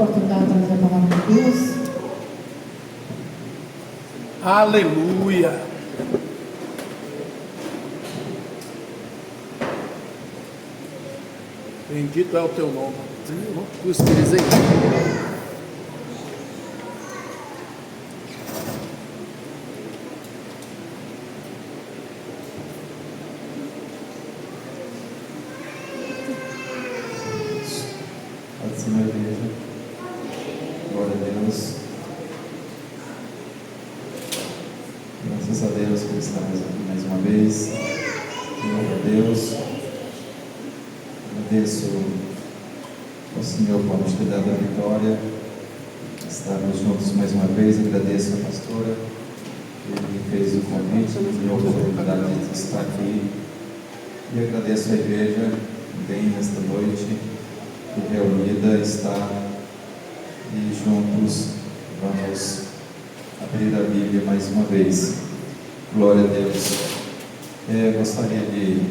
oportunidade de trazer a palavra de Deus. Aleluia. Bendito é o teu nome. Tu escreves aí. Graças a Deus por estarmos aqui mais uma vez. Glória a Deus. Agradeço ao Senhor por nos ter dado a vitória. Estarmos juntos mais uma vez. Agradeço a pastora que me fez o convite, me deu a oportunidade de estar aqui. E agradeço a igreja também nesta noite, que reunida está e juntos vamos abrir a Bíblia mais uma vez. Glória a Deus. Gostaria de,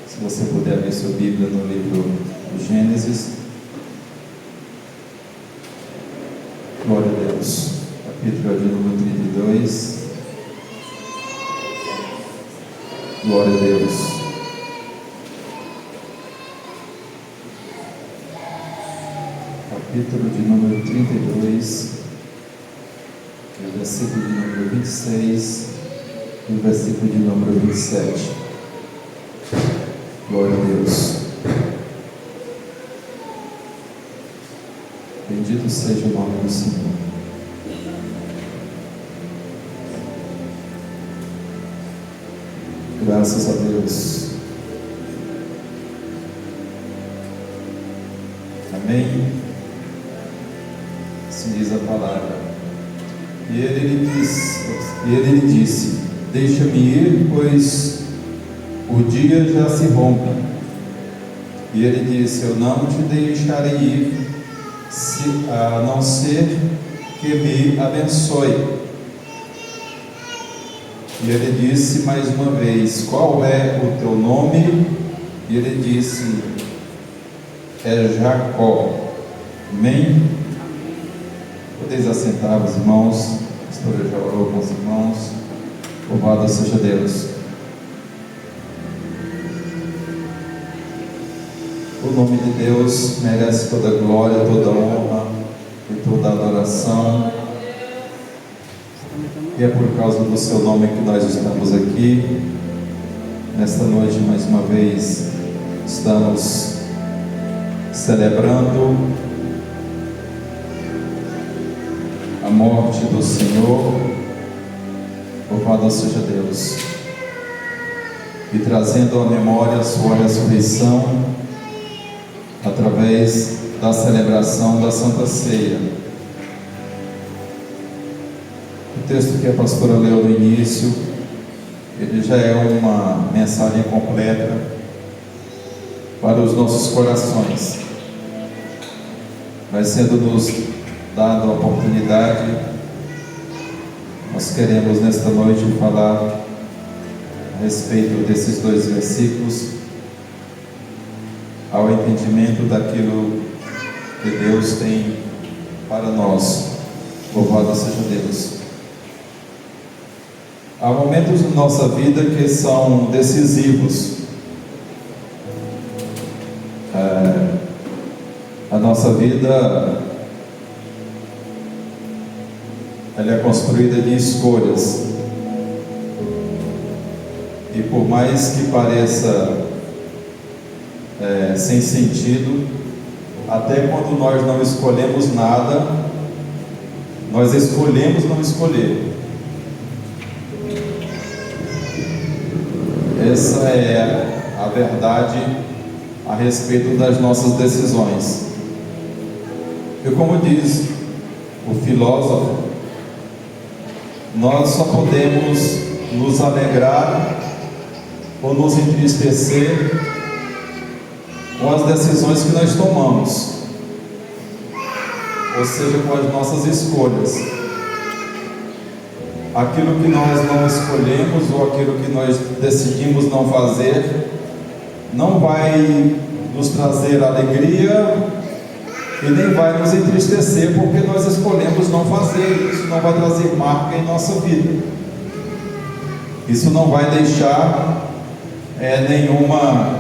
se você puder abrir sua Bíblia no livro do Gênesis. Glória a Deus. Capítulo de número 32. Glória a Deus. Capítulo de número 32. O versículo de número 26 e o versículo de número 27. Glória a Deus. Bendito seja o nome do Senhor. Graças a Deus. Amém. Assim diz a palavra. E ele lhe disse: deixa-me ir, pois o dia já se rompe. E ele disse: eu não te deixarei ir, a não ser que me abençoe. E ele disse mais uma vez: qual é o teu nome? E ele disse: é Jacó. Amém? Podeis assentar, os irmãos. A pastora já orou com os irmãos. Louvado seja Deus. O nome de Deus merece toda a glória, toda a honra e toda a adoração. E é por causa do seu nome que nós estamos aqui. Nesta noite, mais uma vez, estamos celebrando a morte do Senhor. Louvado seja Deus. E trazendo à memória a sua ressurreição através da celebração da Santa Ceia. O texto que a pastora leu no início, ele já é uma mensagem completa para os nossos corações. Vai sendo nos dada a oportunidade, nós queremos nesta noite falar a respeito desses dois versículos, ao entendimento daquilo que Deus tem para nós. Louvado seja Deus. Há momentos na nossa vida que são decisivos. A nossa vida, ela é construída de escolhas. E por mais que pareça sem sentido, até quando nós não escolhemos nada, nós escolhemos não escolher. Essa é a verdade a respeito das nossas decisões. E como diz o filósofo, nós só podemos nos alegrar ou nos entristecer com as decisões que nós tomamos, ou seja, com as nossas escolhas. Aquilo que nós não escolhemos ou aquilo que nós decidimos não fazer não vai nos trazer alegria e nem vai nos entristecer, porque nós escolhemos não fazer. Isso não vai trazer marca em nossa vida. Isso não vai deixar nenhuma,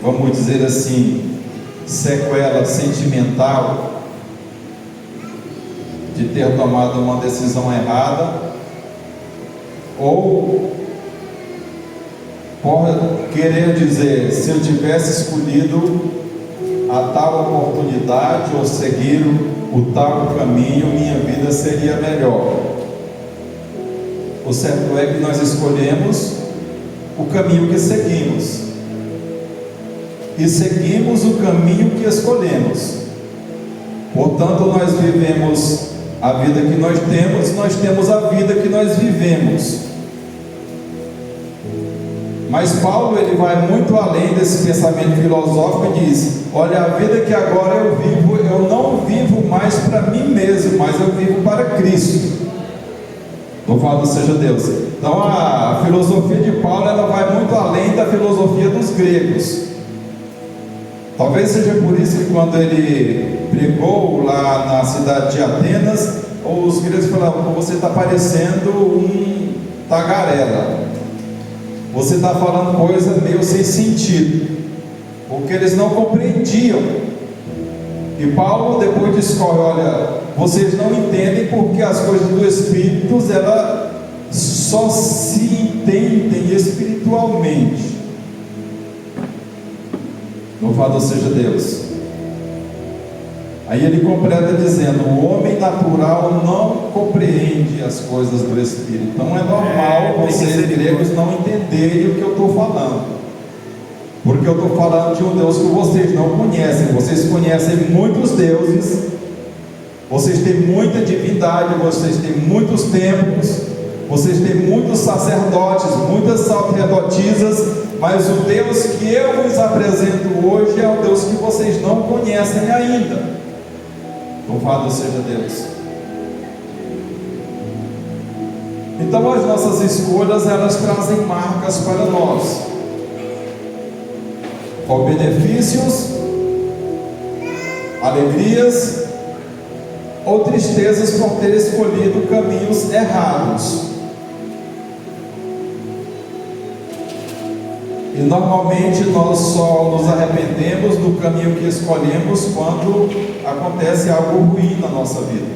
vamos dizer assim, sequela sentimental de ter tomado uma decisão errada, ou pode querer dizer, se eu tivesse escolhido a tal oportunidade ou seguir o tal caminho, minha vida seria melhor. O certo é que nós escolhemos o caminho que seguimos, e seguimos o caminho que escolhemos. Portanto, nós vivemos a vida que nós temos a vida que nós vivemos. Mas Paulo, ele vai muito além desse pensamento filosófico e diz: olha, a vida que agora eu vivo, eu não vivo mais para mim mesmo, mas eu vivo para Cristo. Louvado seja Deus. Então a filosofia de Paulo, ela vai muito além da filosofia dos gregos. Talvez seja por isso que quando ele pregou lá na cidade de Atenas, os gregos falavam: você está parecendo um tagarela, você está falando coisa meio sem sentido, porque eles não compreendiam. E Paulo depois discorre: olha, vocês não entendem porque as coisas do Espírito, elas só se entendem espiritualmente. Louvado seja Deus. Aí ele completa dizendo: o homem natural não compreende as coisas do Espírito. Então é normal vocês gregos não entenderem o que eu estou falando, porque eu estou falando de um Deus que vocês não conhecem. Vocês conhecem muitos deuses, vocês têm muita divindade, vocês têm muitos templos, vocês têm muitos sacerdotes, muitas sacerdotisas, mas o Deus que eu vos apresento hoje é o Deus que vocês não conhecem ainda. Louvado seja Deus. Então as nossas escolhas, elas trazem marcas para nós, ou benefícios, alegrias ou tristezas por ter escolhido caminhos errados. E normalmente nós só nos arrependemos do caminho que escolhemos quando acontece algo ruim na nossa vida.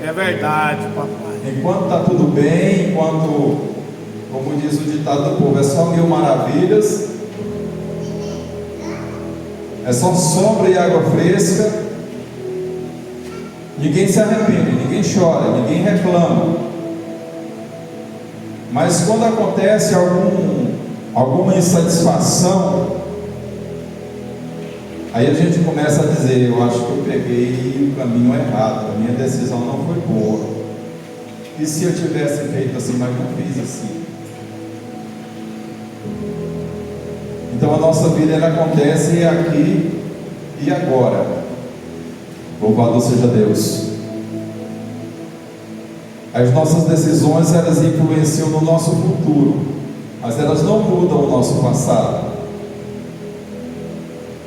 É verdade, papai. Enquanto está tudo bem, enquanto, como diz o ditado do povo, é só mil maravilhas, é só sombra e água fresca, ninguém se arrepende, ninguém chora, ninguém reclama. Mas quando acontece alguma insatisfação, aí a gente começa a dizer: eu acho que eu peguei o caminho errado, a minha decisão não foi boa. E se eu tivesse feito assim, mas não fiz assim? Então a nossa vida, ela acontece aqui e agora. Louvado seja Deus. As nossas decisões, elas influenciam no nosso futuro, mas elas não mudam o nosso passado.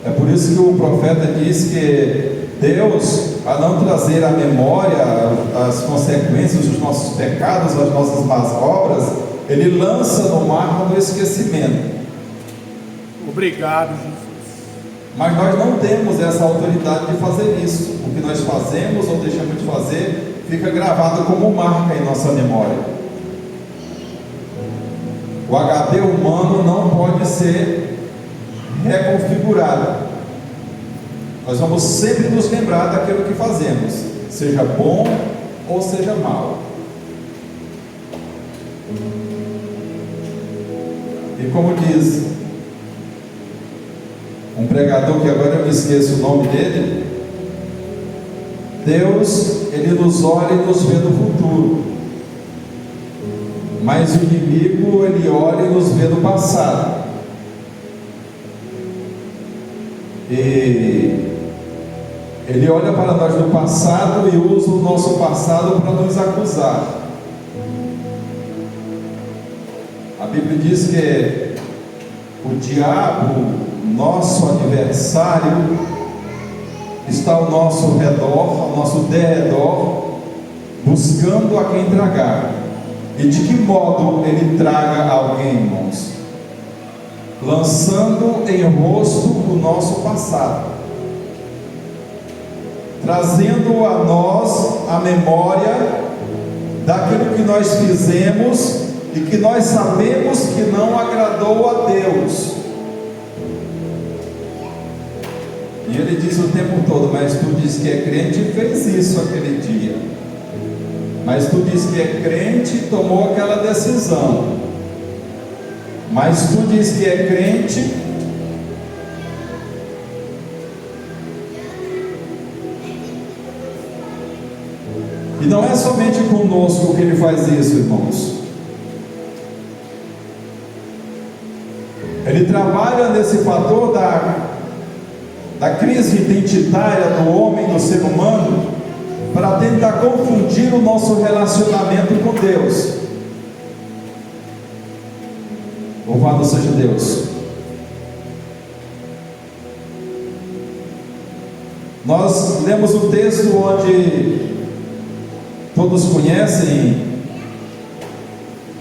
É por isso que o profeta diz que Deus, a não trazer à memória as consequências dos nossos pecados, as nossas más obras, Ele lança no mar do esquecimento. Obrigado, Jesus. Mas nós não temos essa autoridade de fazer isso. O que nós fazemos ou deixamos de fazer fica gravado como marca em nossa memória. O HD humano não pode ser reconfigurado. Nós vamos sempre nos lembrar daquilo que fazemos, seja bom ou seja mal. E como diz um pregador, que agora eu me esqueço o nome dele, Deus, Ele nos olha e nos vê no futuro, mas o inimigo, ele olha e nos vê no passado. E ele olha para nós no passado e usa o nosso passado para nos acusar. A Bíblia diz que o diabo, nosso adversário, está ao nosso redor, ao nosso derredor, buscando a quem tragar. E de que modo ele traga alguém, irmãos? Lançando em rosto o nosso passado, trazendo a nós a memória daquilo que nós fizemos e que nós sabemos que não agradou a Deus. E ele diz o tempo todo: mas tu diz que é crente e fez isso aquele dia, mas tu diz que é crente e tomou aquela decisão, mas tu diz que é crente e não é somente conosco que ele faz isso, irmãos. Ele trabalha nesse fator da crise identitária do homem, do ser humano, para tentar confundir o nosso relacionamento com Deus. Louvado seja Deus. Nós lemos o texto onde todos conhecem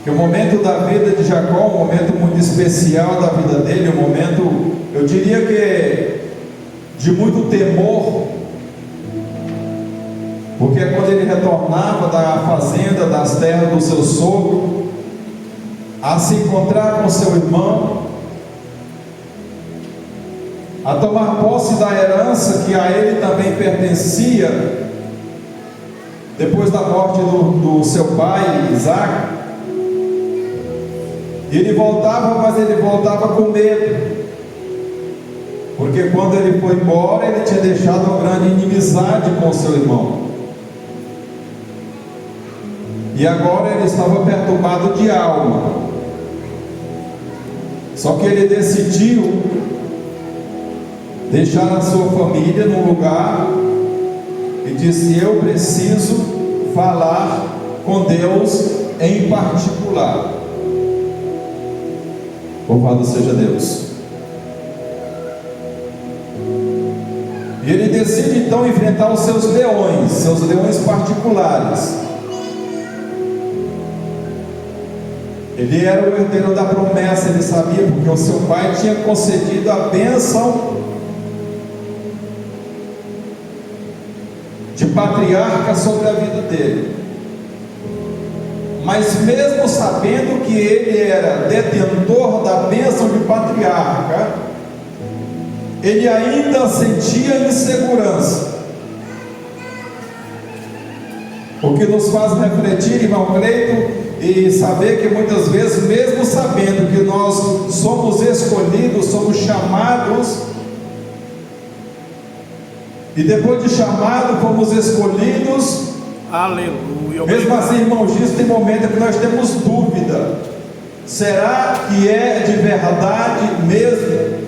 que o momento da vida de Jacó, um momento muito especial da vida dele, um momento, eu diria que de muito temor, porque é quando ele retornava da fazenda, das terras do seu sogro, a se encontrar com seu irmão, a tomar posse da herança que a ele também pertencia, depois da morte do seu pai, Isaac. Ele voltava, mas ele voltava com medo, porque quando ele foi embora, ele tinha deixado uma grande inimizade com o seu irmão, e agora ele estava perturbado de alma. Só que ele decidiu deixar a sua família num lugar e disse: eu preciso falar com Deus em particular. Louvado seja Deus. E ele decide então enfrentar os seus leões particulares. Ele era o herdeiro da promessa, ele sabia, porque o seu pai tinha concedido a bênção de patriarca sobre a vida dele. Mas mesmo sabendo que ele era detentor da bênção de patriarca, ele ainda sentia insegurança. O que nos faz refletir, irmão Cleito, e saber que muitas vezes, mesmo sabendo que nós somos escolhidos, somos chamados, e depois de chamado fomos escolhidos, aleluia, mesmo assim, irmão Giz, tem momento que nós temos dúvida: será que é de verdade mesmo?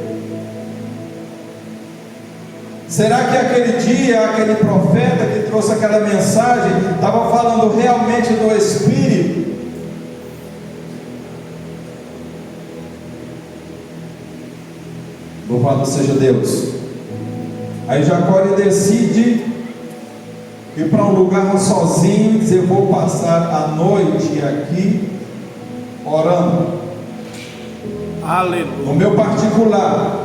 Será que aquele dia, aquele profeta que trouxe aquela mensagem estava falando realmente do Espírito? Louvado seja Deus. Aí Jacó ele decide ir para um lugar sozinho, dizer: eu vou passar a noite aqui orando, aleluia, no meu particular.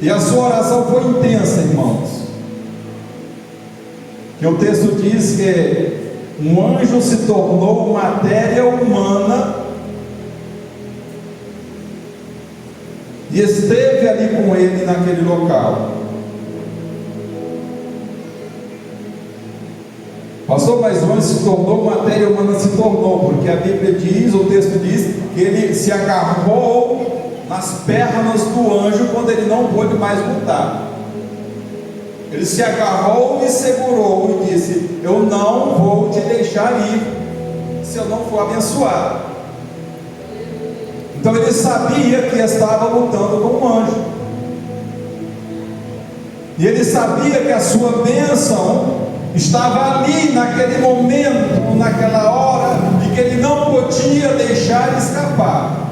E a sua oração foi intensa, irmãos, que o texto diz que um anjo se tornou matéria humana e esteve ali com ele naquele local. Pastor, mas o anjo se tornou matéria humana? Se tornou, porque a Bíblia diz, o texto diz, que ele se agarrou nas pernas do anjo quando ele não pôde mais lutar. Ele se agarrou e segurou e disse: eu não vou te deixar ir se eu não for abençoado. Então ele sabia que estava lutando com um anjo, e ele sabia que a sua bênção estava ali naquele momento, naquela hora, e que ele não podia deixar escapar.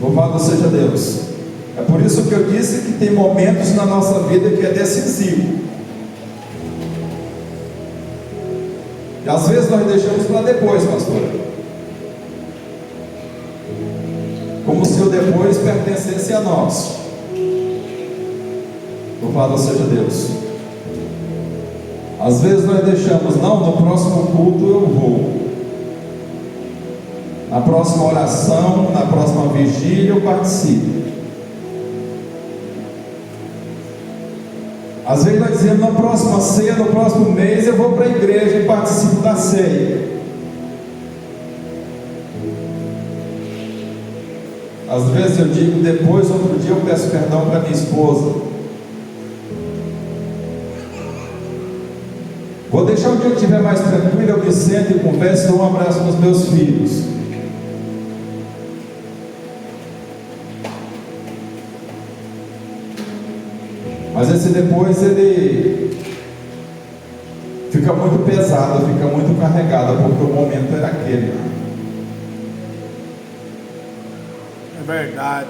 Louvado seja Deus. É por isso que eu disse que tem momentos na nossa vida que é decisivo. E às vezes nós deixamos para depois, pastor. Como se o depois pertencesse a nós. Louvado seja Deus. Às vezes nós deixamos, não, no próximo culto eu vou. Na próxima oração, na próxima vigília eu participo. Às vezes nós dizemos, na próxima ceia, no próximo mês eu vou para a igreja e participo da ceia. Às vezes eu digo, depois, outro dia eu peço perdão para minha esposa. Vou deixar o dia que estiver mais tranquilo, eu me sento e converso e dou um abraço nos meus filhos. Mas esse depois ele fica muito pesado, fica muito carregado, porque o momento era aquele. É verdade.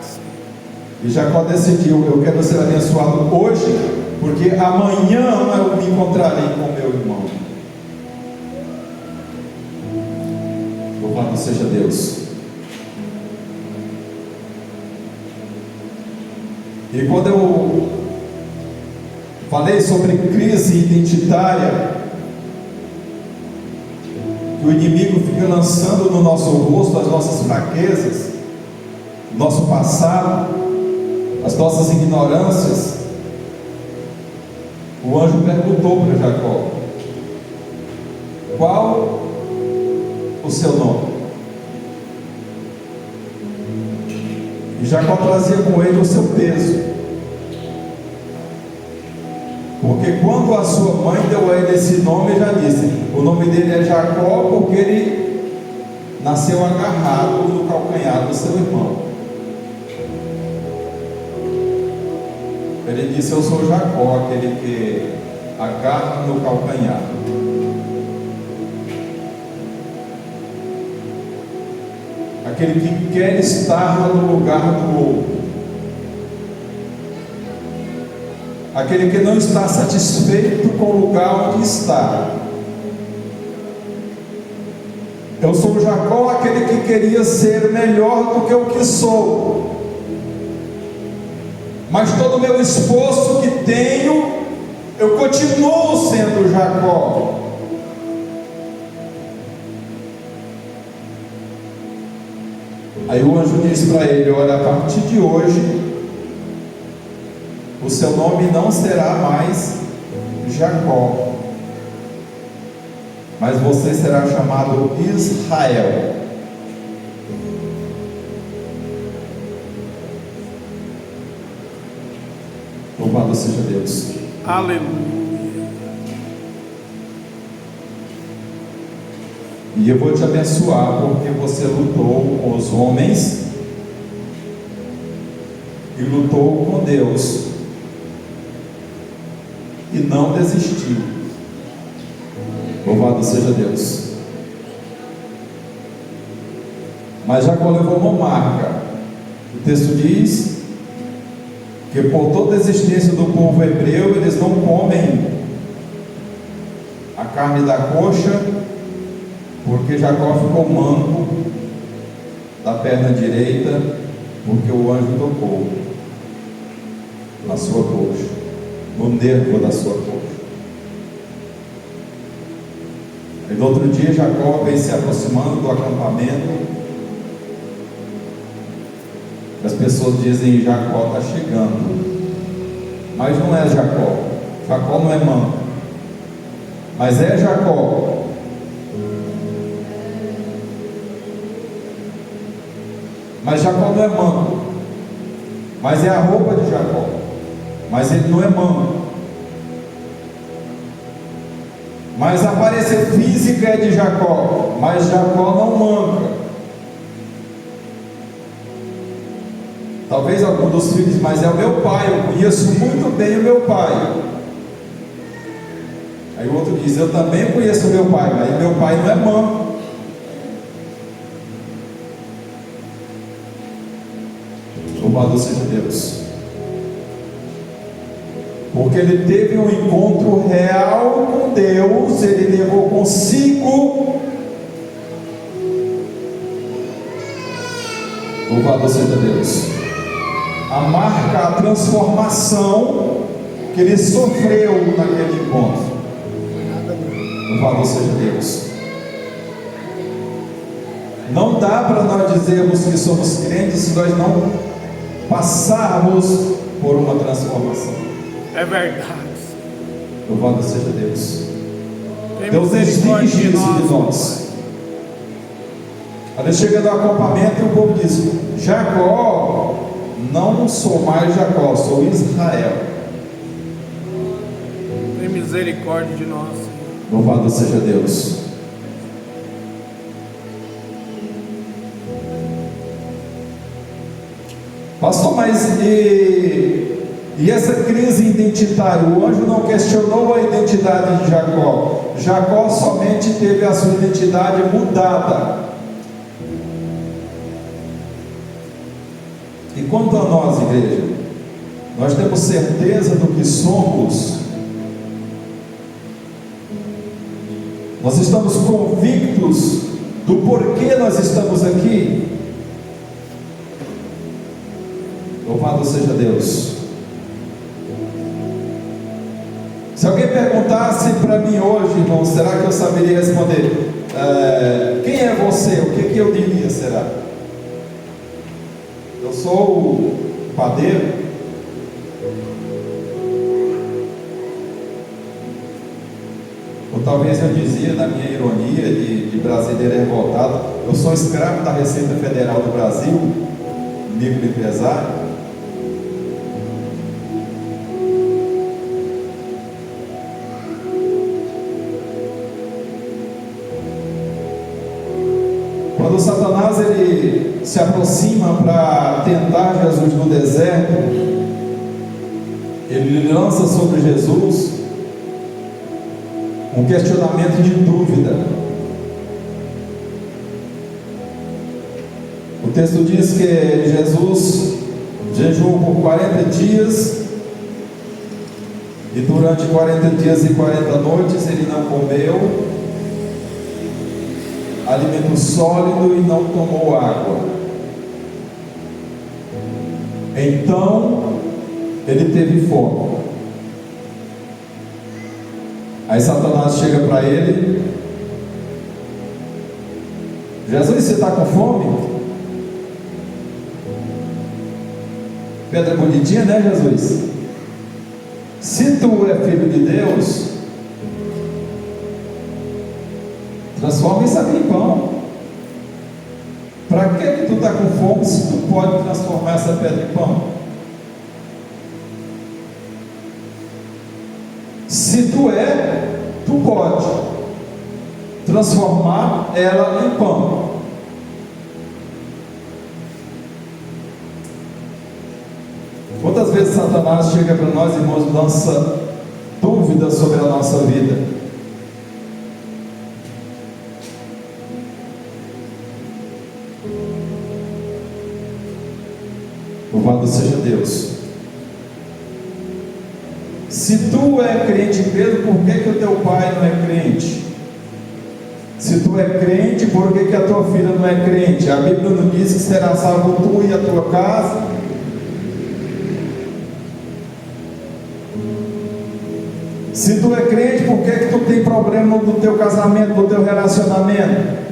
E Jacó decidiu, eu quero ser abençoado hoje, porque amanhã eu me encontrarei com meu irmão. Louvado seja Deus. E quando eu falei sobre crise identitária, que o inimigo fica lançando no nosso rosto as nossas fraquezas, nosso passado, as nossas ignorâncias, o anjo perguntou para Jacó: qual o seu nome? E Jacó trazia com ele o seu peso, porque quando a sua mãe deu a ele esse nome, ele já disse, o nome dele é Jacó, porque ele nasceu agarrado no calcanhar do seu irmão. Ele disse, eu sou Jacó, aquele que agarra no calcanhar. Aquele que quer estar no lugar do outro. Aquele que não está satisfeito com o lugar onde está. Eu sou Jacó, aquele que queria ser melhor do que o que sou. Mas todo o meu esforço que tenho, eu continuo sendo Jacó. Aí o anjo disse para ele, olha, a partir de hoje, o seu nome não será mais Jacó, mas você será chamado Israel. Louvado seja Deus. Aleluia. E eu vou te abençoar porque você lutou com os homens e lutou com Deus e não desistiu. Louvado seja Deus. Mas Jacó levou uma marca. O texto diz que por toda a existência do povo hebreu, eles não comem a carne da coxa, porque Jacó ficou manco da perna direita, porque o anjo tocou na sua coxa, no nervo da sua coxa. E no outro dia Jacó vem se aproximando do acampamento. As pessoas dizem, Jacó está chegando, mas não é Jacó. Jacó não é manco, mas é Jacó. Mas Jacó não é manco, mas é a roupa de Jacó, mas ele não é manco. Mas a aparência física é de Jacó, mas Jacó não manca. Talvez algum dos filhos, mas é o meu pai, eu conheço muito bem o meu pai. Aí o outro diz, eu também conheço o meu pai, mas meu pai não é manco. Louvado seja Deus. Porque ele teve um encontro real com Deus, ele levou consigo. Louvado seja Deus. A marca, a transformação que ele sofreu naquele encontro. Louvado seja Deus. Não dá para nós dizermos que somos crentes se nós não passarmos por uma transformação. É verdade. Louvado seja Deus. Tem Deus misericórdia exige de isso de nós. nós. Aí chega no acampamento e o povo diz: Jacó, não sou mais Jacó, sou Israel. Tem misericórdia de nós. Louvado seja Deus. Pastor, mas e essa crise identitária? O anjo não questionou a identidade de Jacó. Jacó somente teve a sua identidade mudada. E quanto a nós, igreja, nós temos certeza do que somos. Nós estamos convictos do porquê nós estamos aqui. Louvado seja Deus. Se alguém perguntasse para mim hoje, irmão, será que eu saberia responder? Quem é você? O que eu diria, será? Eu sou o padeiro. Ou talvez eu dizia, na minha ironia de brasileiro revoltado, eu sou escravo da Receita Federal do Brasil, microempresário. Quando Satanás ele se aproxima para tentar Jesus no deserto, ele lança sobre Jesus um questionamento de dúvida. O texto diz que Jesus jejuou por 40 dias e durante 40 dias e 40 noites ele não comeu alimento sólido e não tomou água. Então ele teve fome. Aí Satanás chega para ele: Jesus, você está com fome? Pedra bonitinha, né, Jesus? Se tu é filho de Deus, transforma isso aqui em pão. Para que tu está com fome se tu pode transformar essa pedra em pão? Se tu pode transformar ela em pão. Quantas vezes Satanás chega para nós, irmãos, lança dúvidas sobre a nossa vida? Louvado seja Deus. Se tu é crente, Pedro, por que o teu pai não é crente? Se tu é crente, por que a tua filha não é crente? A Bíblia não diz que será salvo tu e a tua casa? Se tu é crente, por que tu tem problema no teu casamento, no teu relacionamento?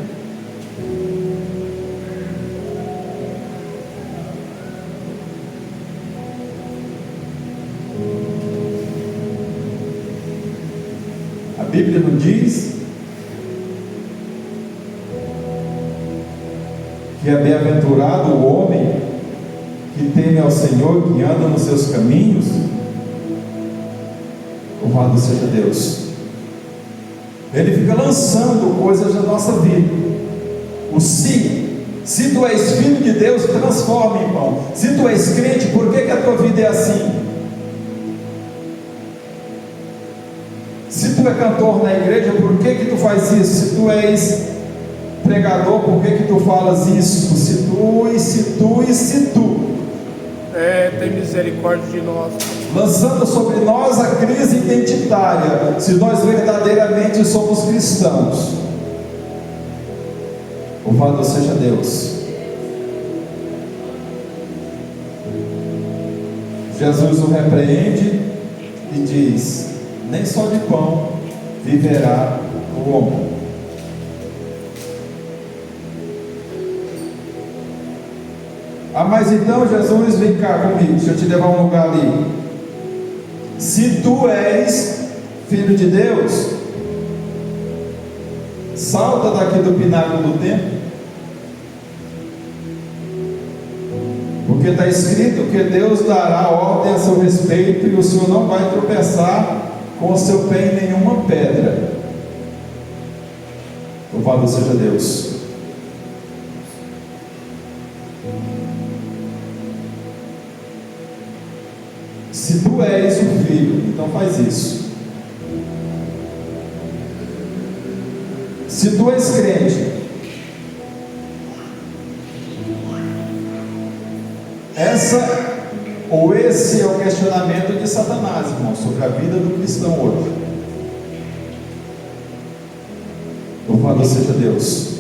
A Bíblia não diz que é bem-aventurado o homem que teme ao Senhor, que anda nos seus caminhos? Louvado seja Deus. Ele fica lançando coisas na nossa vida. O se tu és filho de Deus, transforma em pão. Se tu és crente, por que a tua vida é assim? Se tu é cantor na igreja, por que tu faz isso? Se tu és pregador, por que tu falas isso? Se tu. Tem misericórdia de nós. Lançando sobre nós a crise identitária, se nós verdadeiramente somos cristãos. Louvado seja Deus. Jesus o repreende e diz: nem só de pão viverá o homem. Mas então Jesus, vem cá comigo, deixa eu te levar a um lugar ali. Se tu és filho de Deus, salta daqui do pináculo do templo, porque está escrito que Deus dará ordem a seu respeito e o Senhor não vai tropeçar com o seu pé em nenhuma pedra. Louvado seja Deus. Se tu és o filho, então faz isso. Se tu és crente, esse é o questionamento de Satanás, irmão, sobre a vida do cristão hoje. Louvado seja Deus.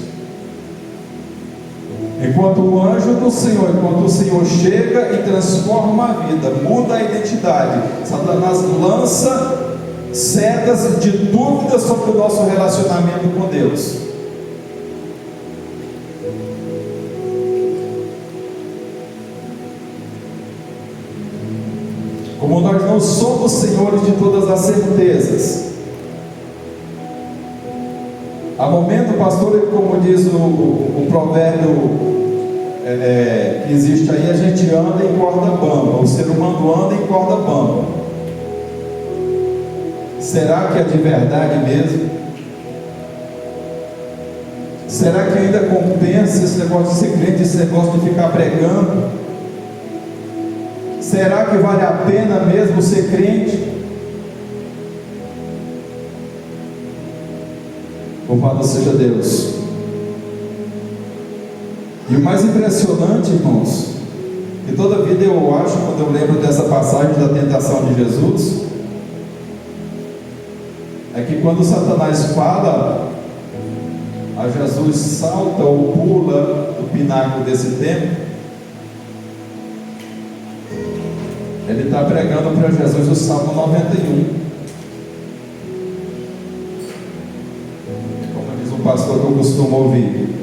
Enquanto o anjo do Senhor, enquanto o Senhor chega e transforma a vida, muda a identidade, Satanás lança setas de dúvidas sobre o nosso relacionamento com Deus. Como nós não somos senhores de todas as certezas, há momento, pastor, como diz o provérbio que existe aí, a gente anda em corda bamba, o ser humano anda em corda bamba. Será que é de verdade mesmo? Será que ainda compensa esse negócio de ser crente, esse negócio de ficar pregando? Será que vale a pena mesmo ser crente? Louvado seja Deus. E o mais impressionante, irmãos, que toda vida eu acho, quando eu lembro dessa passagem da tentação de Jesus, é que quando Satanás fala a Jesus, salta ou pula do pináculo desse templo, ele está pregando para Jesus o Salmo 91. Como diz um pastor que eu costumo ouvir.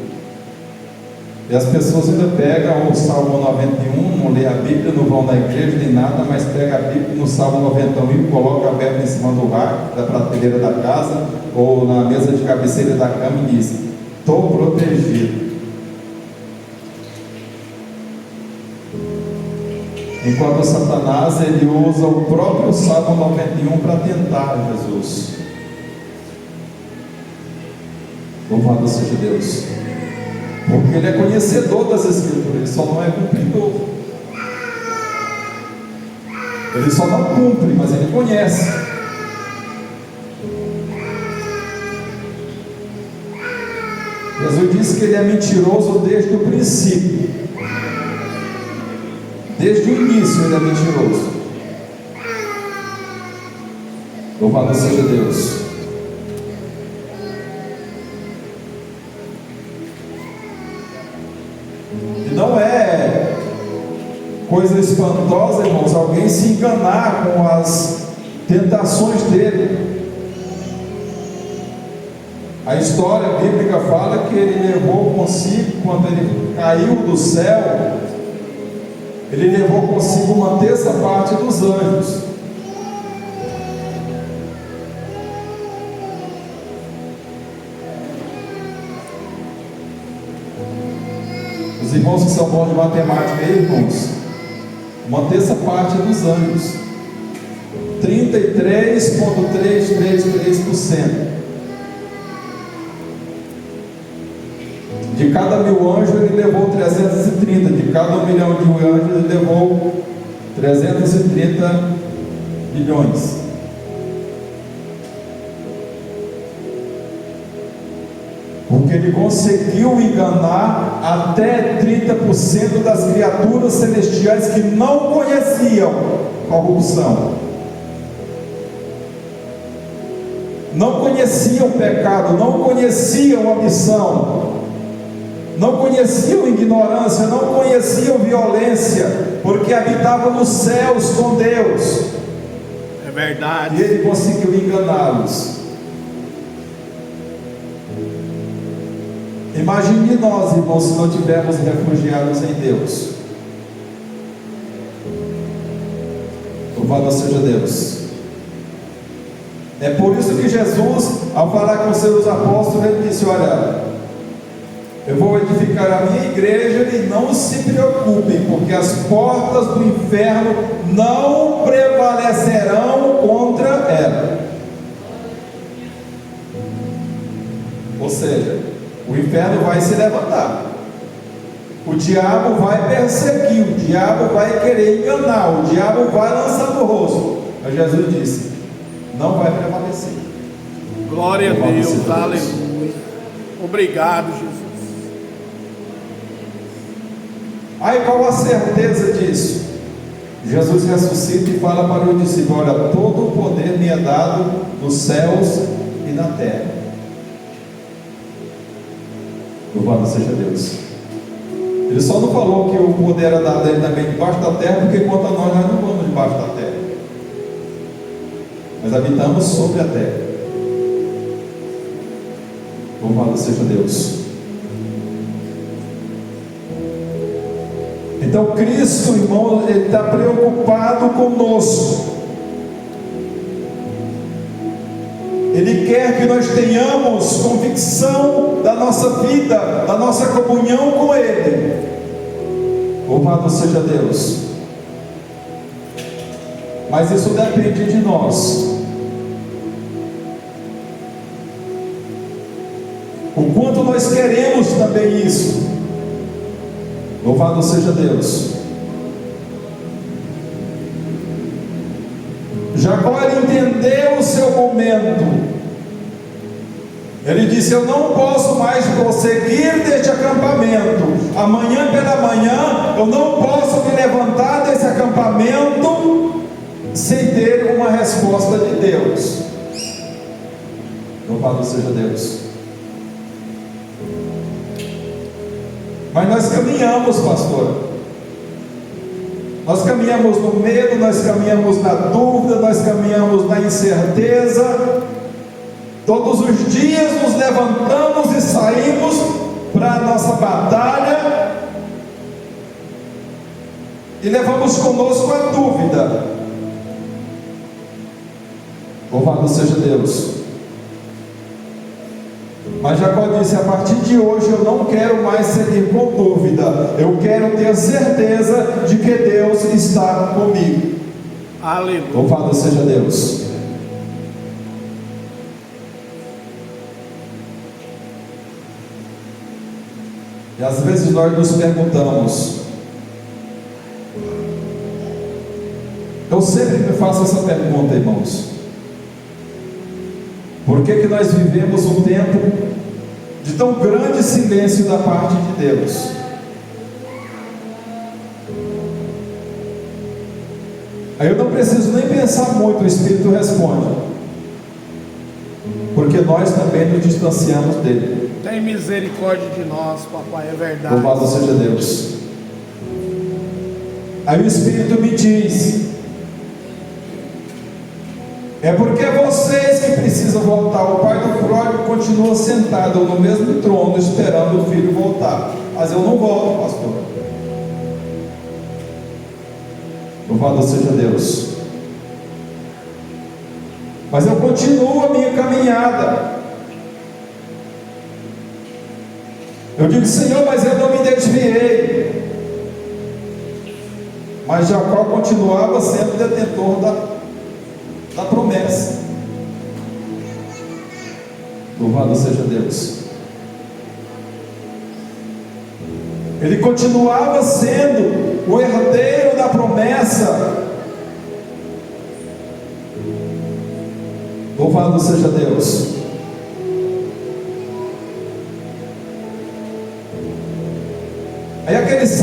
E as pessoas ainda pegam o Salmo 91, não lê a Bíblia, não vão na igreja nem nada, mas pega a Bíblia no Salmo 91 e coloca aberto em cima do rack, da prateleira da casa, ou na mesa de cabeceira da cama e diz: estou protegido. Enquanto Satanás, ele usa o próprio Salmo 91 para tentar Jesus. Louvado seja Deus. Porque ele é conhecedor das Escrituras, ele só não é cumpridor. Ele só não cumpre, mas ele conhece. Jesus disse que ele é mentiroso desde o princípio. Desde o início ele é mentiroso. Louvado seja Deus. E não é coisa espantosa, irmãos, alguém se enganar com as tentações dele. A história bíblica fala que ele levou consigo, quando ele caiu do céu, ele levou consigo uma terça parte dos anjos. Os irmãos que são bons de matemática aí, irmãos, uma terça parte dos anjos, 33,333%. De cada 1.000 anjos ele levou 330, de cada 1 milhão de anjos ele levou 330 milhões. porque ele conseguiu enganar até 30% das criaturas celestiais que não conheciam corrupção, não conheciam pecado, não conheciam ambição, não conheciam ignorância, não conheciam violência, porque habitavam nos céus com Deus. É verdade. E ele conseguiu enganá-los. Imagine nós, irmãos, se não tivermos refugiados em Deus. Louvado seja Deus. É por isso que Jesus, ao falar com os seus apóstolos, ele disse: olha, eu vou edificar a minha igreja e não se preocupem, porque as portas do inferno não prevalecerão contra ela. Ou seja, o inferno vai se levantar, o diabo vai perseguir, o diabo vai querer enganar, o diabo vai lançar no rosto. Mas Jesus disse: não vai prevalecer. Glória a Deus, aleluia. Obrigado, Jesus. Aí qual a certeza disso? Jesus ressuscita e fala para o discípulo: olha, todo o poder me é dado nos céus e na terra. Louvado seja Deus. Ele só não falou que o poder era dado a ele também debaixo da terra, porque quanto a nós não vamos debaixo da terra, mas habitamos sobre a terra. Louvado seja Deus. Então Cristo, irmão, Ele está preocupado conosco. Ele quer que nós tenhamos convicção da nossa vida, da nossa comunhão com Ele. Louvado seja Deus. Mas isso depende de nós. O quanto nós queremos também isso. Louvado seja Deus. Jacó, ele entendeu o seu momento. Ele disse: eu não posso mais prosseguir deste acampamento. Amanhã pela manhã eu não posso me levantar desse acampamento sem ter uma resposta de Deus. Louvado seja Deus. Mas nós caminhamos, pastor. Nós caminhamos no medo, nós caminhamos na dúvida, nós caminhamos na incerteza. Todos os dias nos levantamos e saímos para a nossa batalha e levamos conosco a dúvida. Louvado seja Deus. Mas Jacó disse: a partir de hoje eu não quero mais seguir com dúvida, eu quero ter certeza de que Deus está comigo. Aleluia. Louvado seja Deus. E às vezes nós nos perguntamos, eu sempre me faço essa pergunta, irmãos: por que nós vivemos um tempo de tão grande silêncio da parte de Deus? Aí eu não preciso nem pensar muito, o Espírito responde: porque nós também nos distanciamos dele. Tem misericórdia de nós, papai, é verdade. Louvado seja Deus. Aí o Espírito me diz: é porque vocês que precisam voltar. O pai do pródigo continua sentado no mesmo trono esperando o filho voltar. Mas eu não volto, pastor. Louvado seja Deus. Mas eu continuo a minha caminhada. Eu digo: Senhor, mas eu não me desviei. Mas Jacó continuava sendo detentor da promessa. Louvado seja Deus. Ele continuava sendo o herdeiro da promessa. Louvado seja Deus.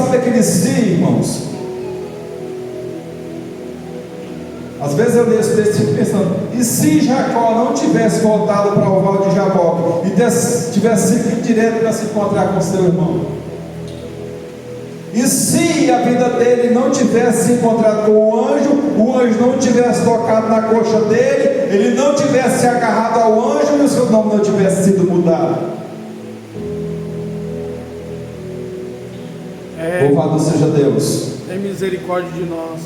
sabe aquele se, irmãos? Às vezes eu leio esse texto e fico pensando, e se Jacó não tivesse voltado para o Val de Jaboque e tivesse seguido direto para se encontrar com seu irmão? E se a vida dele não tivesse se encontrado com o anjo não tivesse tocado na coxa dele, ele não tivesse se agarrado ao anjo e o seu nome não tivesse sido mudado? Louvado seja Deus. Tem misericórdia de nós.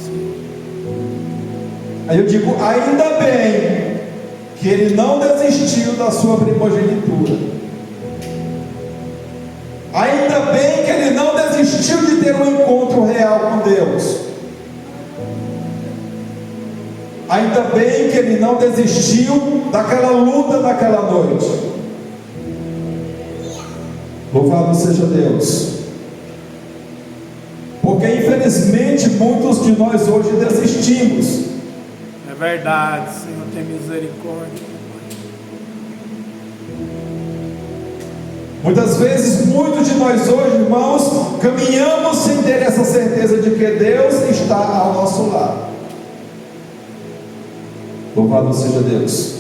Aí eu digo, ainda bem que ele não desistiu da sua primogenitura. Ainda bem que ele não desistiu de ter um encontro real com Deus. Ainda bem que ele não desistiu daquela luta naquela noite. Louvado seja Deus. Porque infelizmente muitos de nós hoje desistimos. É verdade, Senhor, tem misericórdia. Muitas vezes, muitos de nós hoje, irmãos, caminhamos sem ter essa certeza de que Deus está ao nosso lado. Louvado seja Deus.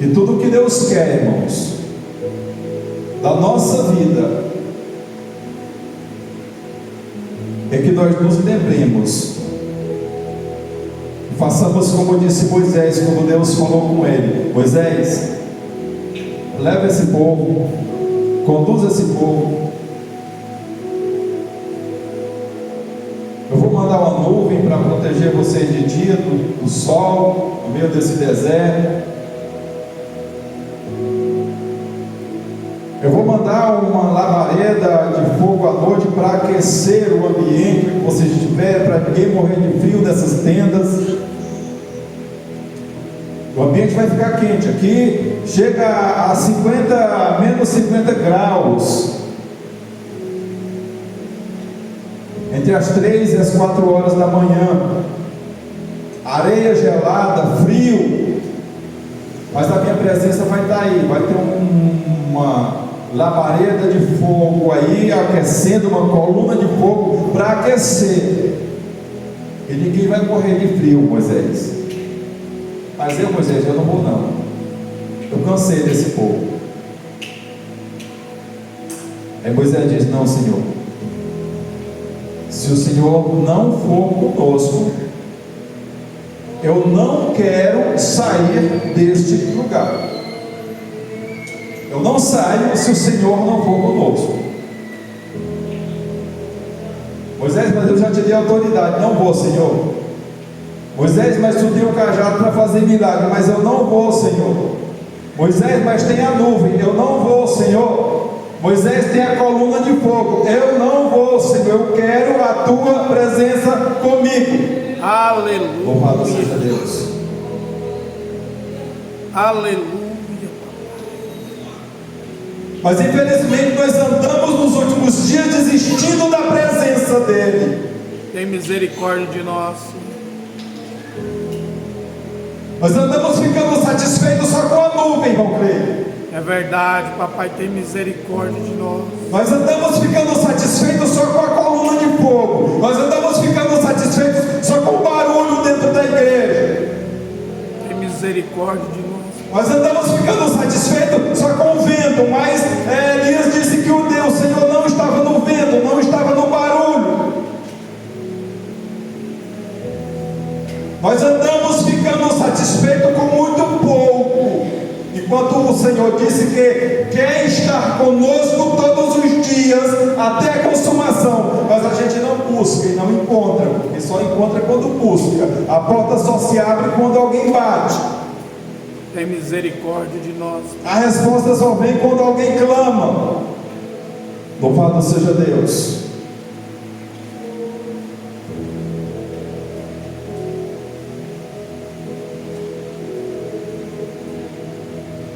E tudo que Deus quer, irmãos, da nossa vida, é que nós nos lembremos, façamos como disse Moisés quando Deus falou com ele: Moisés, leva esse povo, conduz esse povo. Eu vou mandar uma nuvem para proteger vocês de dia do sol, no meio desse deserto. Eu vou mandar uma labareda de fogo à noite para aquecer o ambiente que vocês estiverem, para ninguém morrer de frio nessas tendas. O ambiente vai ficar quente. Aqui chega a menos 50 graus. Entre as 3 e as 4 horas da manhã. Areia gelada, frio. Mas a minha presença vai estar aí. Vai ter uma labareda de fogo aí, aquecendo, uma coluna de fogo para aquecer. E ninguém vai morrer de frio, Moisés. Mas Moisés, eu não vou não. Eu cansei desse povo. Aí Moisés diz: não, Senhor, se o Senhor não for conosco, eu não quero sair deste lugar. Eu não saio se o Senhor não for conosco. Moisés, mas eu já te dei autoridade. Não vou, Senhor. Moisés, mas tu deu o cajado para fazer milagre. Mas eu não vou, Senhor. Moisés, mas tem a nuvem. Eu não vou, Senhor. Moisés, tem a coluna de fogo. Eu não vou, Senhor. Eu quero a tua presença comigo. Aleluia. Louvado seja Deus. Aleluia. Mas infelizmente nós andamos nos últimos dias desistindo da presença dele. Tem misericórdia de nós. Nós andamos ficando satisfeitos só com a nuvem, irmão Cleide. É verdade, papai, tem misericórdia de nós. Nós andamos ficando satisfeitos só com a coluna de fogo. Nós andamos ficando satisfeitos só com o barulho dentro da igreja. Tem misericórdia de nós. Nós andamos ficando satisfeitos só com o vento. Mas Elias disse que o Senhor não estava no vento, não estava no barulho. Nós andamos ficando satisfeitos com muito pouco, enquanto o Senhor disse que quer estar conosco todos os dias até a consumação. Mas a gente não busca e não encontra, porque só encontra quando busca. A porta só se abre quando alguém bate. Tem misericórdia de nós. A resposta só vem quando alguém clama. Louvado seja Deus.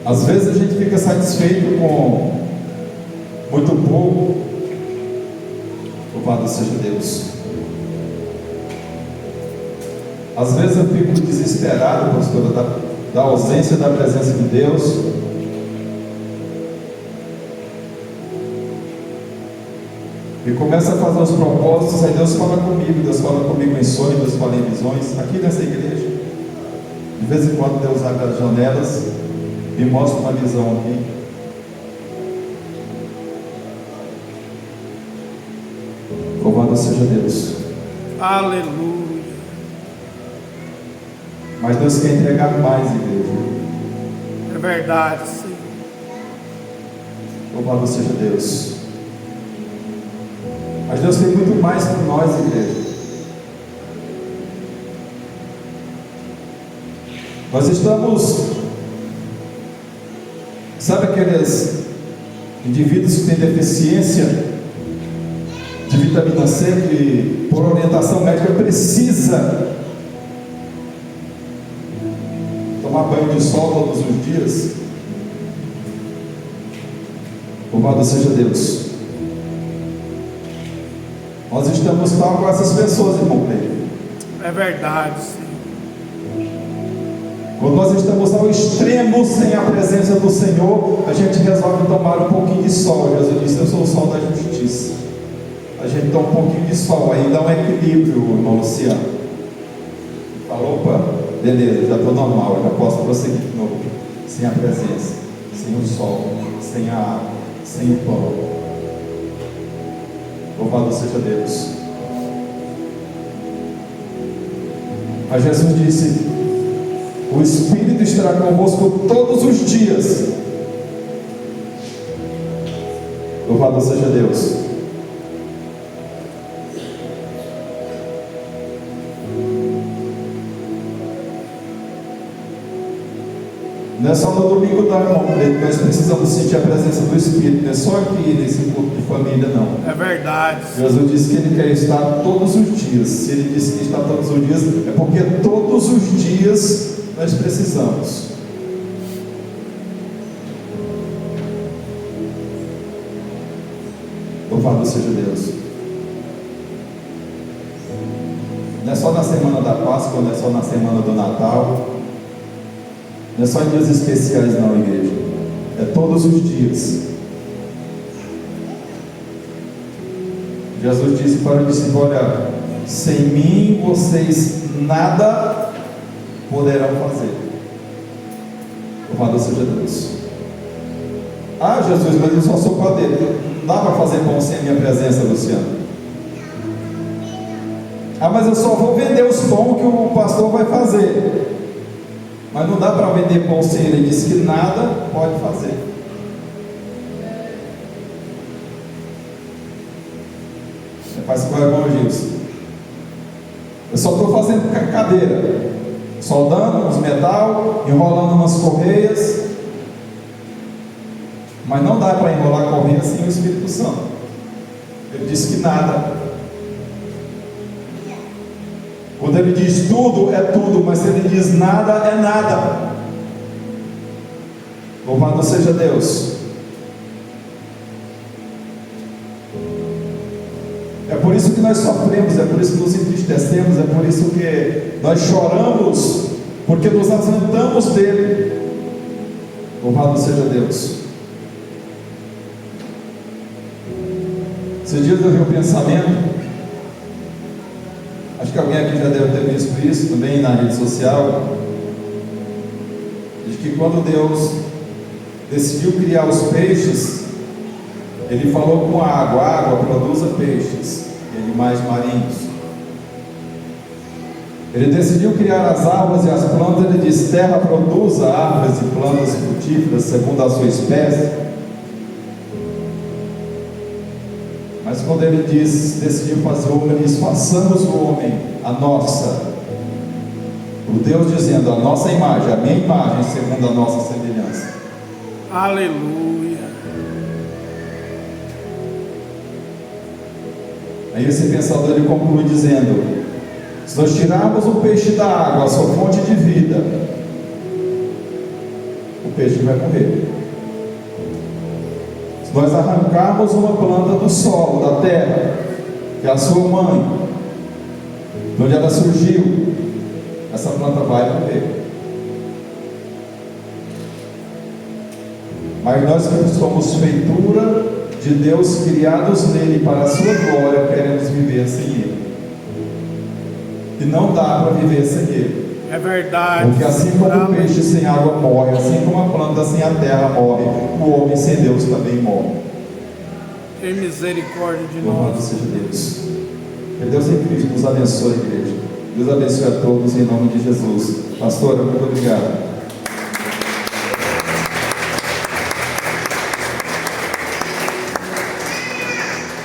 Às vezes a gente fica satisfeito com muito pouco. Louvado seja Deus. Às vezes eu fico desesperado, pastora, da ausência da presença de Deus. e começa a fazer os propósitos, aí Deus fala comigo em sonhos, Deus fala em visões, aqui nessa igreja. De vez em quando Deus abre as janelas, me mostra uma visão aqui. Louvado seja Deus. Aleluia. Mas Deus quer entregar mais, igreja. É verdade, Senhor. Louvado seja Deus. Mas Deus tem muito mais para nós, igreja. Nós estamos, sabe aqueles indivíduos que têm deficiência de vitamina C, que por orientação médica precisa tomar banho de sol todos os dias? Louvado seja Deus. Nós estamos tal com essas pessoas, irmão Pedro. É verdade, Senhor. Quando nós estamos ao extremo sem a presença do Senhor, a gente resolve tomar um pouquinho de sol. Jesus disse: eu sou o sol da justiça. A gente toma um pouquinho de sol, aí dá um equilíbrio, irmão Luciano. Falou, opa, beleza, já estou normal, já posso prosseguir de novo. Sem a presença, sem o sol, sem a água, sem o pão. Louvado seja Deus. Mas Jesus disse: o Espírito estará convosco todos os dias. Louvado seja Deus. Não é só no domingo não, irmão, nós precisamos sentir a presença do Espírito, não é só aqui nesse culto de família, não. É verdade. Jesus disse que Ele quer estar todos os dias. Se Ele disse que está todos os dias, é porque todos os dias nós precisamos. Louvado seja Deus. Não é só na semana da Páscoa, não é só na semana do Natal, não é só em dias especiais, não, igreja. É todos os dias. Jesus disse para o discípulo: olha, sem mim vocês nada poderão fazer. Louvado seja Deus. Ah, Jesus, mas eu só sou padeiro. Não dá para fazer pão sem a minha presença, Luciano. Ah, mas eu só vou vender os pão que o pastor vai fazer. Mas não dá para vender pão sem ele. Ele disse que nada pode fazer. Faz com o irmão Gilson. Eu só estou fazendo cadeira, soldando uns metal, enrolando umas correias. Mas não dá para enrolar correia sem o Espírito Santo. Ele disse que nada. Quando ele diz tudo, é tudo, mas se ele diz nada, é nada. Louvado seja Deus. É por isso que nós sofremos, é por isso que nos entristecemos, é por isso que nós choramos, porque nos ausentamos dele. Louvado seja Deus. Esses dias eu vi um pensamento, acho que alguém aqui já deve ter visto isso também na rede social, de que quando Deus decidiu criar os peixes, Ele falou com a água produza peixes e animais marinhos. Ele decidiu criar as árvores e as plantas. Ele disse: terra produza árvores e plantas frutíferas segundo a sua espécie. Mas quando ele decidiu fazer o homem, ele disse: façamos o homem a nossa. O Deus dizendo: a nossa imagem, a minha imagem, segundo a nossa semelhança. Aleluia. Aí esse pensador ele conclui dizendo: se nós tirarmos o peixe da água, a sua fonte de vida, o peixe vai morrer. Se nós arrancarmos uma planta do solo, da terra, que é a sua mãe, de onde ela surgiu, essa planta vai morrer. Mas nós que somos feitura de Deus, criados nele para a sua glória, queremos viver sem Ele. E não dá para viver sem Ele. É verdade. Porque assim como o peixe sem água morre, assim como a planta sem a terra morre, o homem sem Deus também morre. Tem misericórdia de Louvado nós. seja Deus. Que Deus em Cristo nos abençoe, igreja. Deus abençoe a todos em nome de Jesus. Pastora, muito obrigado.